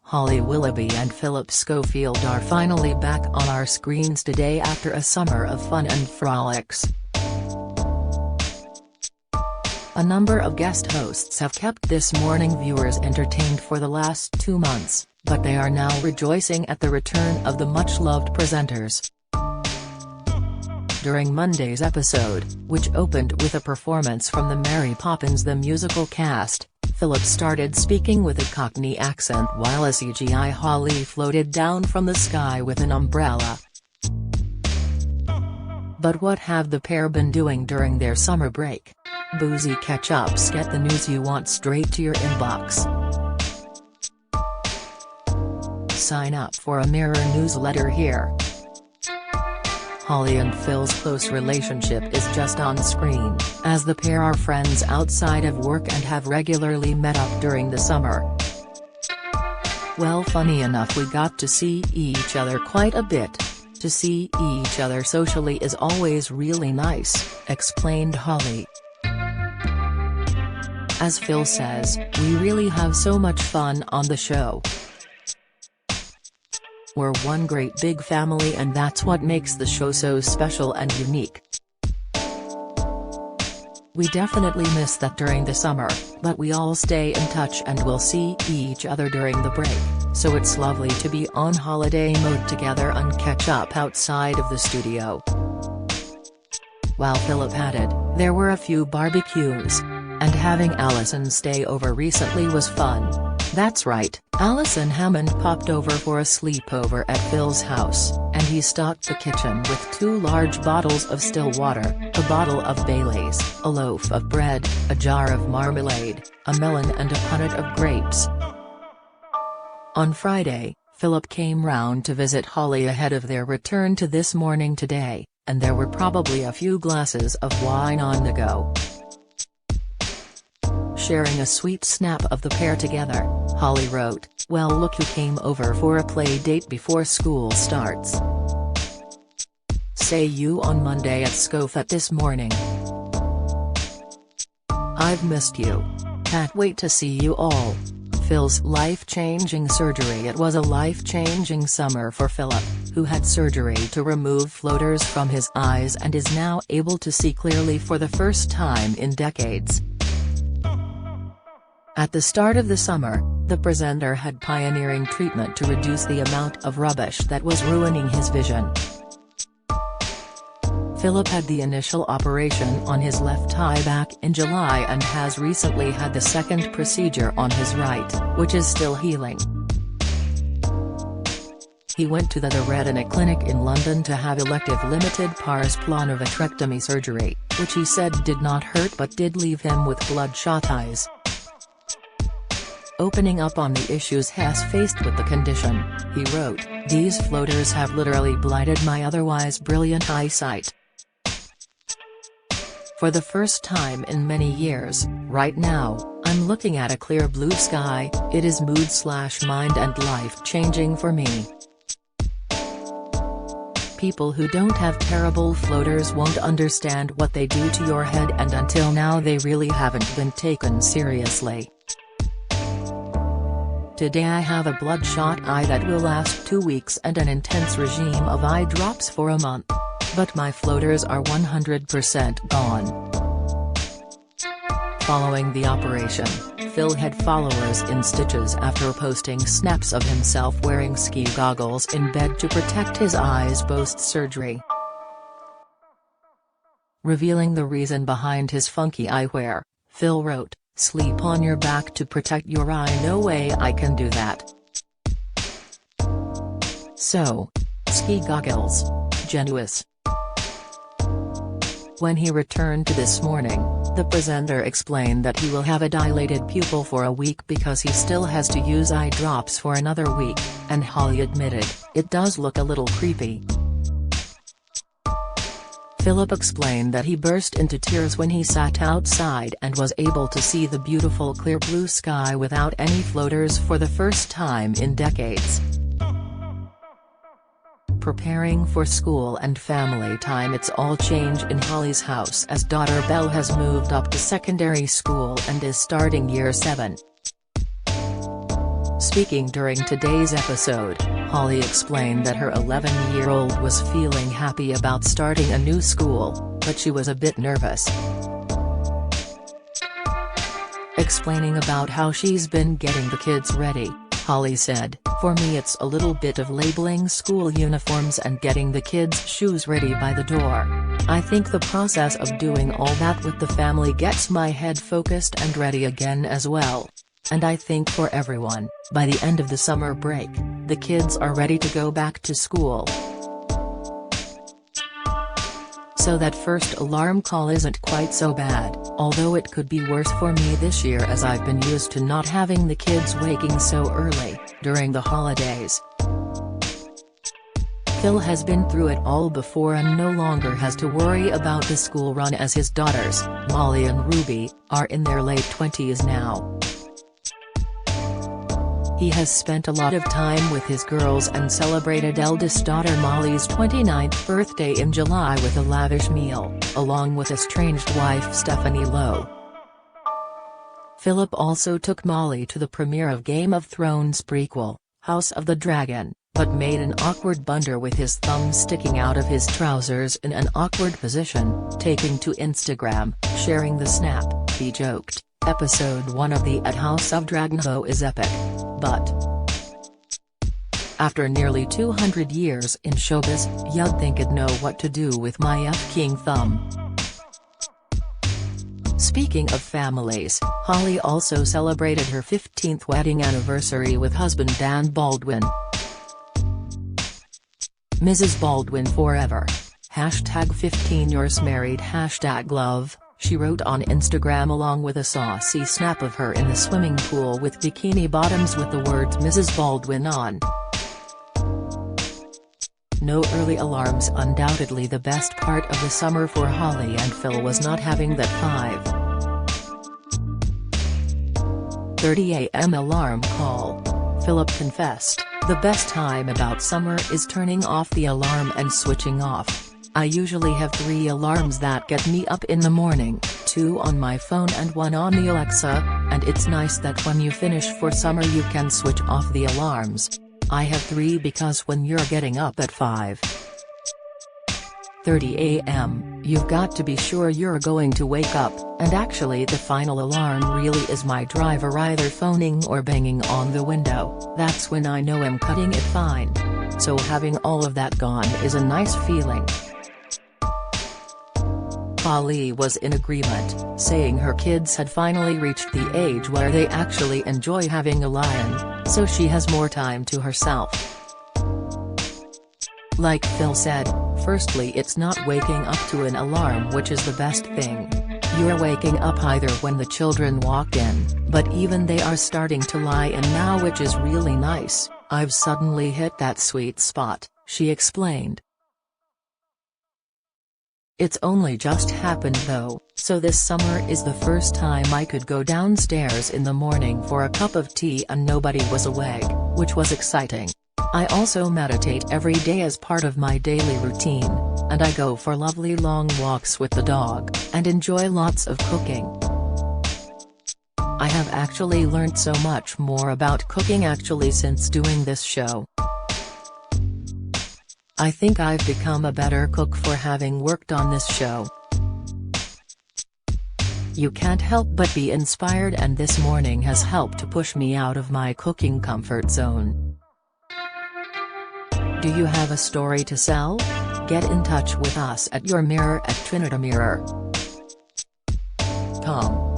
Holly Willoughby and Philip Schofield are finally back on our screens today after a summer of fun and frolics. A number of guest hosts have kept This Morning viewers entertained for the last 2 months, but they are now rejoicing at the return of the much-loved presenters. During Monday's episode, which opened with a performance from the Mary Poppins the Musical cast, Philip started speaking with a Cockney accent while a CGI Holly floated down from the sky with an umbrella. But what have the pair been doing during their summer break? Boozy catch-ups get the news you want straight to your inbox. Sign up for a Mirror newsletter here. Holly and Phil's close relationship is just on screen, as the pair are friends outside of work and have regularly met up during the summer. Well, funny enough, we got to see each other quite a bit. To see each other socially is always really nice, explained Holly. As Phil says, we really have so much fun on the show. We're one great big family, and that's what makes the show so special and unique. We definitely miss that during the summer, but we all stay in touch and will see each other during the break, so it's lovely to be on holiday mode together and catch up outside of the studio. While Philip added, there were a few barbecues, and having Alison stay over recently was fun. That's right, Alison Hammond popped over for a sleepover at Phil's house, and he stocked the kitchen with 2 large bottles of still water, a bottle of Baileys, a loaf of bread, a jar of marmalade, a melon and a punnet of grapes. On Friday, Philip came round to visit Holly ahead of their return to This Morning today, and there were probably a few glasses of wine on the go. Sharing a sweet snap of the pair together, Holly wrote, "Well, look who came over for a play date before school starts. See you on Monday at Scof at This Morning. I've missed you. Can't wait to see you all." Phil's life-changing surgery. It was a life-changing summer for Philip, who had surgery to remove floaters from his eyes and is now able to see clearly for the first time in decades. At the start of the summer, the presenter had pioneering treatment to reduce the amount of rubbish that was ruining his vision. Philip had the initial operation on his left eye back in July and has recently had the second procedure on his right, which is still healing. He went to the Retina Clinic in London to have elective limited pars plana vitrectomy surgery, which he said did not hurt but did leave him with bloodshot eyes. Opening up on the issues he's faced with the condition, he wrote, "These floaters have literally blighted my otherwise brilliant eyesight. For the first time in many years, right now, I'm looking at a clear blue sky. It is mood/mind and life-changing for me. People who don't have terrible floaters won't understand what they do to your head, and until now they really haven't been taken seriously. Today I have a bloodshot eye that will last 2 weeks and an intense regime of eye drops for a month. But my floaters are 100% gone." Following the operation, Phil had followers in stitches after posting snaps of himself wearing ski goggles in bed to protect his eyes post-surgery. Revealing the reason behind his funky eyewear, Phil wrote, "Sleep on your back to protect your eye. No way I can do that. So, ski goggles. Genius." When he returned to This Morning, the presenter explained that he will have a dilated pupil for a week because he still has to use eye drops for another week, and Holly admitted, "It does look a little creepy." Philip explained that he burst into tears when he sat outside and was able to see the beautiful clear blue sky without any floaters for the first time in decades. Preparing for school and family time. It's all change in Holly's house as daughter Belle has moved up to secondary school and is starting year 7. Speaking during today's episode, Holly explained that her 11-year-old was feeling happy about starting a new school, but she was a bit nervous. Explaining about how she's been getting the kids ready, Holly said, "For me it's a little bit of labeling school uniforms and getting the kids' shoes ready by the door. I think the process of doing all that with the family gets my head focused and ready again as well. And I think for everyone, by the end of the summer break, the kids are ready to go back to school. So that first alarm call isn't quite so bad, although it could be worse for me this year as I've been used to not having the kids waking so early, during the holidays." Phil has been through it all before and no longer has to worry about the school run as his daughters, Molly and Ruby, are in their late 20s now. He has spent a lot of time with his girls and celebrated eldest daughter Molly's 29th birthday in July with a lavish meal, along with estranged wife Stephanie Lowe. Philip also took Molly to the premiere of Game of Thrones prequel, House of the Dragon, but made an awkward blunder with his thumb sticking out of his trousers in an awkward position, taking to Instagram, sharing the snap. He joked, "Episode 1 of the House of Dragon show is epic. But after nearly 200 years in showbiz, you'd think I'd know what to do with my F-king thumb." Speaking of families, Holly also celebrated her 15th wedding anniversary with husband Dan Baldwin. "Mrs. Baldwin forever. #15 years married #love." She wrote on Instagram along with a saucy snap of her in the swimming pool with bikini bottoms with the words Mrs. Baldwin on. No early alarms. Undoubtedly the best part of the summer for Holly and Phil was not having that 5:30 a.m. alarm call. Philip confessed, "The best time about summer is turning off the alarm and switching off. I usually have 3 alarms that get me up in the morning, 2 on my phone and 1 on the Alexa, and it's nice that when you finish for summer you can switch off the alarms. I have 3 because when you're getting up at 5:30 a.m., you've got to be sure you're going to wake up, and actually the final alarm really is my driver either phoning or banging on the window. That's when I know I'm cutting it fine. So having all of that gone is a nice feeling." Holly was in agreement, saying her kids had finally reached the age where they actually enjoy having a lion, so she has more time to herself. Like Phil said, firstly it's not waking up to an alarm which is the best thing. You're waking up either when the children walk in, but even they are starting to lie in now, which is really nice. "I've suddenly hit that sweet spot," she explained. "It's only just happened though, so this summer is the first time I could go downstairs in the morning for a cup of tea and nobody was awake, which was exciting. I also meditate every day as part of my daily routine, and I go for lovely long walks with the dog, and enjoy lots of cooking. I have actually learnt so much more about cooking actually since doing this show. I think I've become a better cook for having worked on this show. You can't help but be inspired, and this morning has helped to push me out of my cooking comfort zone." Do you have a story to sell? Get in touch with us at yourmirror@trinitymirror.com.